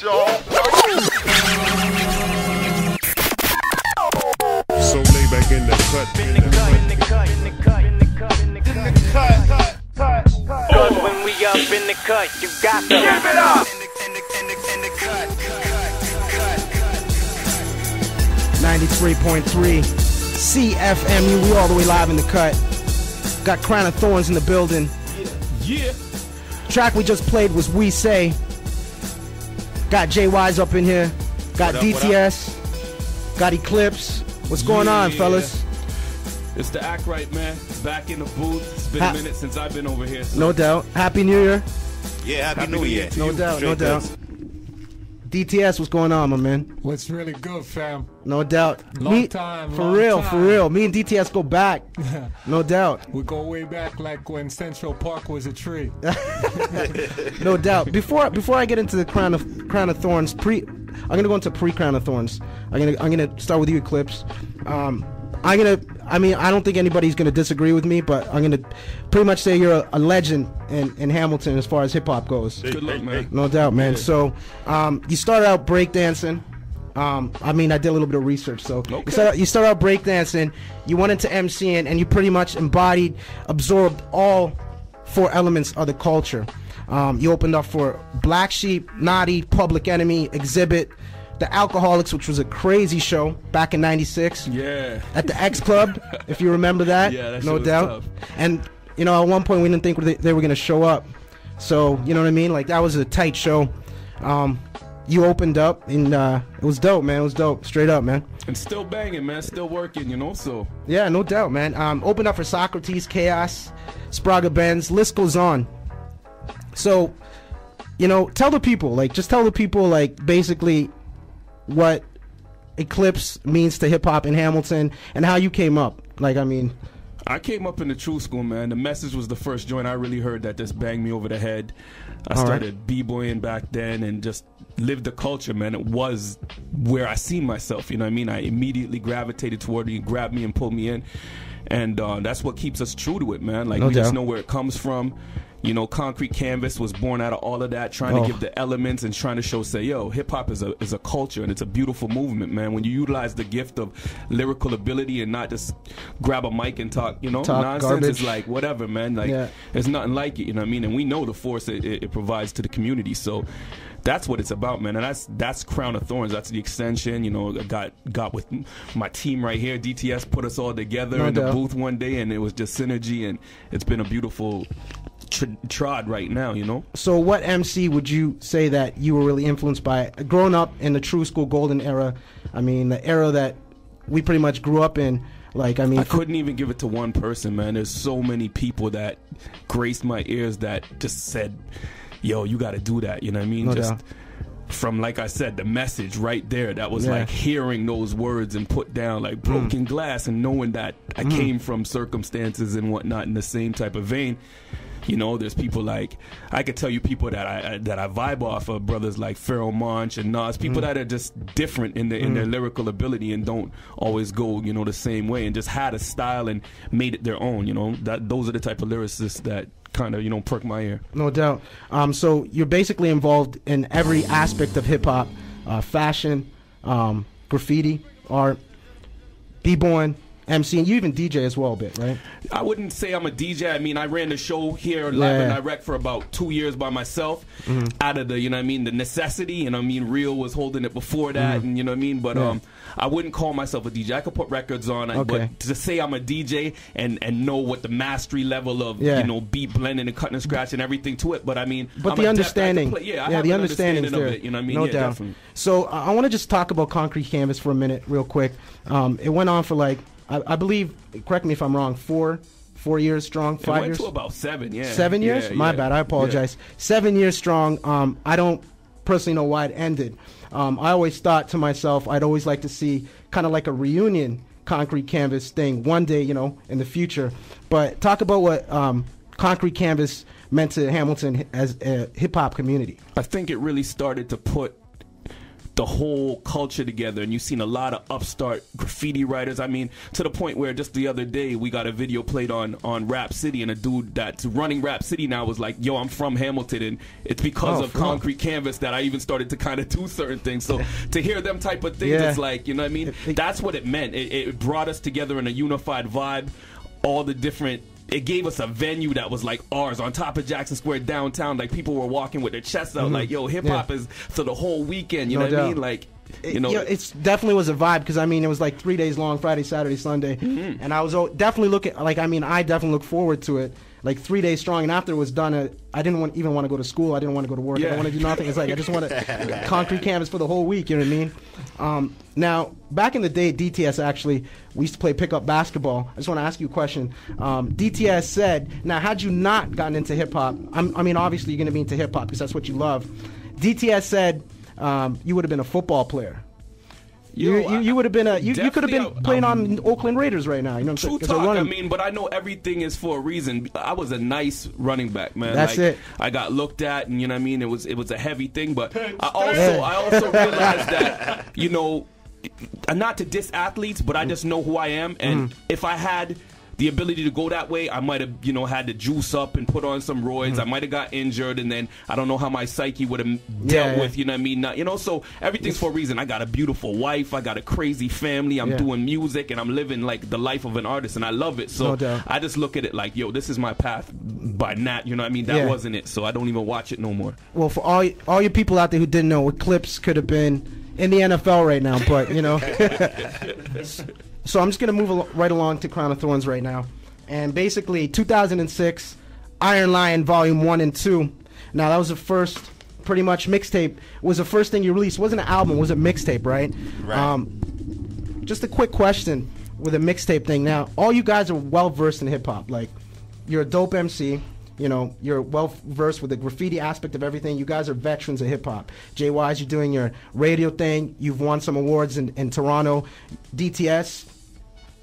y'all. So lay back in the cut. Cause when we up in the cut, you got to give it up. 93.3 CFMU, we all the way live in the cut. Got Crown A Thornz in the building. Yeah. Track we just played was We Say. Got JY's up in here. Got What up, DTS. Got Eclipse. What's going on, fellas? It's the Act Right, man. Back in the booth. It's been a minute since I've been over here. So. No doubt. Happy New Year. Yeah, happy New Year. No doubt, no doubt. DTS, what's going on, my man? What's really good, fam? No doubt. Long time. For real. Me and DTS go back. No doubt. We go way back, like when Central Park was a tree. No doubt. Before I get into the Crown A Thornz, I'm gonna go into pre-Crown A Thornz. I'm gonna start with you, Eclipse. I don't think anybody's gonna disagree with me, but I'm gonna pretty much say you're a legend in Hamilton as far as hip hop goes. Good luck, man. No doubt, man. Yeah. So, you started out breakdancing. I did a little bit of research. So okay. you started out breakdancing. You went into MCing, and you pretty much absorbed all four elements of the culture. You opened up for Black Sheep, Naughty, Public Enemy, Exhibit, The Alcoholics, which was a crazy show back in '96. Yeah. At the X Club, if you remember that. Yeah, that no shit was doubt. tough. And at one point we didn't think they were gonna show up. So you know what I mean? Like that was a tight show. You opened up, and it was dope, man. It was dope, straight up, man. And still banging, man. Still working, so. Yeah, no doubt, man. Opened up for Socrates, Chaos, Spraga Benz. List goes on. So, tell the people, basically what Eclipse means to hip hop in Hamilton and how you came up. I came up in the true school, man. The Message was the first joint I really heard that just banged me over the head. I started b-boying back then and just lived the culture, man. It was where I seen myself, you know what I mean? I immediately gravitated toward it. You grabbed me and pulled me in. And that's what keeps us true to it, man. We just know where it comes from. Concrete Canvas was born out of all of that, trying to give the elements and trying to show, hip-hop is a culture, and it's a beautiful movement, man. When you utilize the gift of lyrical ability and not just grab a mic and talk nonsense, garbage. it's like, whatever, man. There's nothing like it, you know what I mean? And we know the force it provides to the community, so that's what it's about, man. And that's Crown A Thornz. That's the extension. I got with my team right here. DTS put us all together in the booth one day, and it was just synergy, and it's been a beautiful trod right now, So what MC would you say that you were really influenced by, growing up in the true school golden era? The era that we pretty much grew up in. I couldn't even give it to one person, man. There's so many people that graced my ears that just said, yo, you got to do that, you know what I mean? No doubt. From, like I said, the Message right there, that was like hearing those words and put down like broken glass and knowing that I came from circumstances and whatnot in the same type of vein. There's people I could tell you people that I vibe off of, brothers like Pharoah Monch and Nas, people that are just different in their lyrical ability and don't always go, the same way, and just had a style and made it their own, those are the type of lyricists that kind of, perk my ear. No doubt. So you're basically involved in every aspect of hip hop, fashion, graffiti, art, b-boying, MC, and you even DJ as well a bit, right? I wouldn't say I'm a DJ. I ran the show here live and direct for about 2 years by myself out of the, the necessity. Real was holding it before that, and but I wouldn't call myself a DJ. I could put records on, but to say I'm a DJ and know what the mastery level of, beat blending and cutting and scratch and everything to it, but but the understanding, the understanding is there. Of it, no doubt. Definitely. So I want to just talk about Concrete Canvas for a minute real quick. It went on for I believe, correct me if I'm wrong, 4 years strong, 5 years? It went to about 7, yeah. 7 years? My bad, I apologize. 7 years strong. I don't personally know why it ended. I always thought to myself, I'd always like to see kind of like a reunion Concrete Canvas thing one day, in the future. But talk about what Concrete Canvas meant to Hamilton as a hip-hop community. I think it really started to put the whole culture together, and you've seen a lot of upstart graffiti writers. I mean, to the point where just the other day we got a video played on Rap City, and a dude that's running Rap City now was like, yo, I'm from Hamilton, and it's because of Concrete Canvas that I even started to kind of do certain things. So to hear them type of things, it's like, you know what I mean? That's what it meant. It brought us together in a unified vibe. All the different, it gave us a venue that was like ours on top of Jackson Square downtown. Like, people were walking with their chests out, like, yo, hip hop is for the whole weekend. You know what I mean? Like, you know, it's definitely was a vibe, because I mean, it was like 3 days long, Friday, Saturday, Sunday, and I was definitely looking, like, I mean, I definitely look forward to it, like 3 days strong. And after it was done, I didn't even want to go to school. I didn't want to go to work. I didn't want to do nothing. It's like, I just want to Concrete Canvas for the whole week. You know what I mean? Now, back in the day, DTS actually, we used to play pickup basketball. I just want to ask you a question. DTS said, now, had you not gotten into hip hop, I mean, obviously you're going to be into hip hop because that's what you love. DTS said you would have been a football player. You would have been you could have been playing on Oakland Raiders right now. You know what I'm saying? True talk. I mean, but I know everything is for a reason. I was a nice running back, man. That's like, it. I got looked at, and you know what I mean. It was a heavy thing, but I also realized that, you know, not to diss athletes, but I just know who I am, and if I had the ability to go that way, I might have, you know, had to juice up and put on some roids. I might have got injured, and then I don't know how my psyche would have dealt with, you know what I mean? Not, you know, so everything's for a reason. I got a beautiful wife. I got a crazy family. I'm doing music, and I'm living like the life of an artist, and I love it. So I just look at it like, yo, this is my path by nat. You know what I mean? That wasn't it. So I don't even watch it no more. Well, for all your people out there who didn't know, Clips could have been in the NFL right now, but you know. So I'm just going to move right along to Crown A Thornz right now. And basically, 2006, Iron Lion Volume 1 and 2. Now, that was the first, pretty much, mixtape. Was the first thing you released. It wasn't an album. It was a mixtape, right? Right. Just a quick question with a mixtape thing. Now, all you guys are well-versed in hip-hop. Like, you're a dope MC. You know, you're well-versed with the graffiti aspect of everything. You guys are veterans of hip-hop. JY's, you're doing your radio thing. You've won some awards in Toronto. DTS,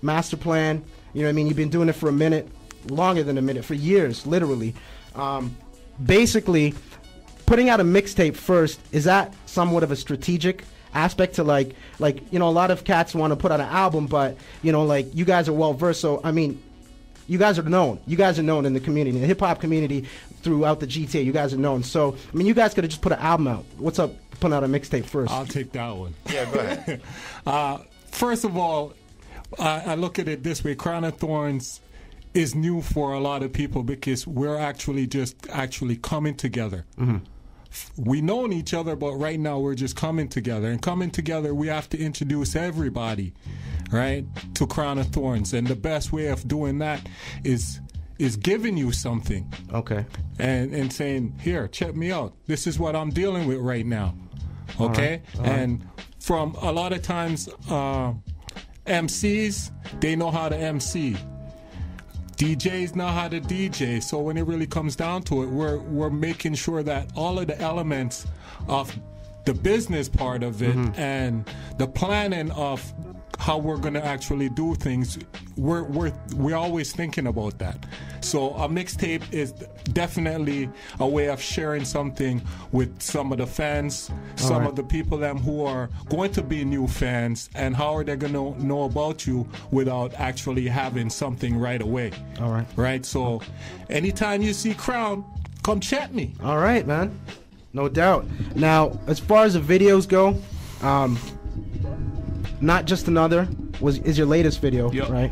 Master Plan, you know what I mean? You've been doing it for a minute, longer than a minute, for years, literally. Basically, putting out a mixtape first, is that somewhat of a strategic aspect to like, you know, a lot of cats want to put out an album, but, you know, like, you guys are well-versed, so, I mean, you guys are known. You guys are known in the community, in the hip-hop community, throughout the GTA. You guys are known. So, I mean, you guys could have just put an album out. What's up putting out a mixtape first? I'll take that one. Yeah, go ahead. First of all, I look at it this way. Crown A Thornz is new for a lot of people because we're actually coming together. We known each other, but right now we're just coming together. And coming together, we have to introduce everybody, right, to Crown A Thornz. And the best way of doing that is giving you something. Okay. And saying, here, check me out. This is what I'm dealing with right now. Okay? All right. And from a lot of times, MCs, they know how to MC. DJs know how to DJ. So when it really comes down to it, we're making sure that all of the elements of the business part of it and the planning of how we're going to actually do things, we're always thinking about that. So a mixtape is definitely a way of sharing something with some of the fans, some of the people who are going to be new fans, and how are they going to know about you without actually having something right away. All right. Right? So anytime you see Crown, come chat me. All right, man. No doubt. Now, as far as the videos go, Not Just Another is your latest video, right?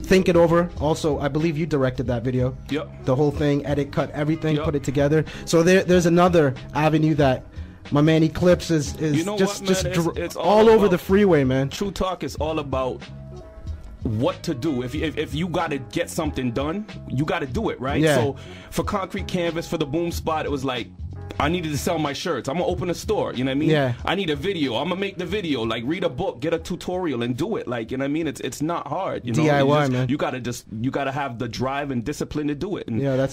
Think It Over. Also, I believe you directed that video. Yep. The whole thing, edit, cut, everything, put it together. So there's another avenue that my man Eclipse is you know just what, man? It's all over the freeway, man. True talk is all about what to do. If you got to get something done, you got to do it, right? Yeah. So for Concrete Canvas, for the Boom Spot, it was like, I needed to sell my shirts. I'm gonna open a store, you know what I mean? Yeah. I need a video. I'm gonna make the video. Like, read a book, get a tutorial, and do it. Like, you know what I mean? It's not hard. You know? DIY, man. You gotta have the drive and discipline to do it. And yeah, that's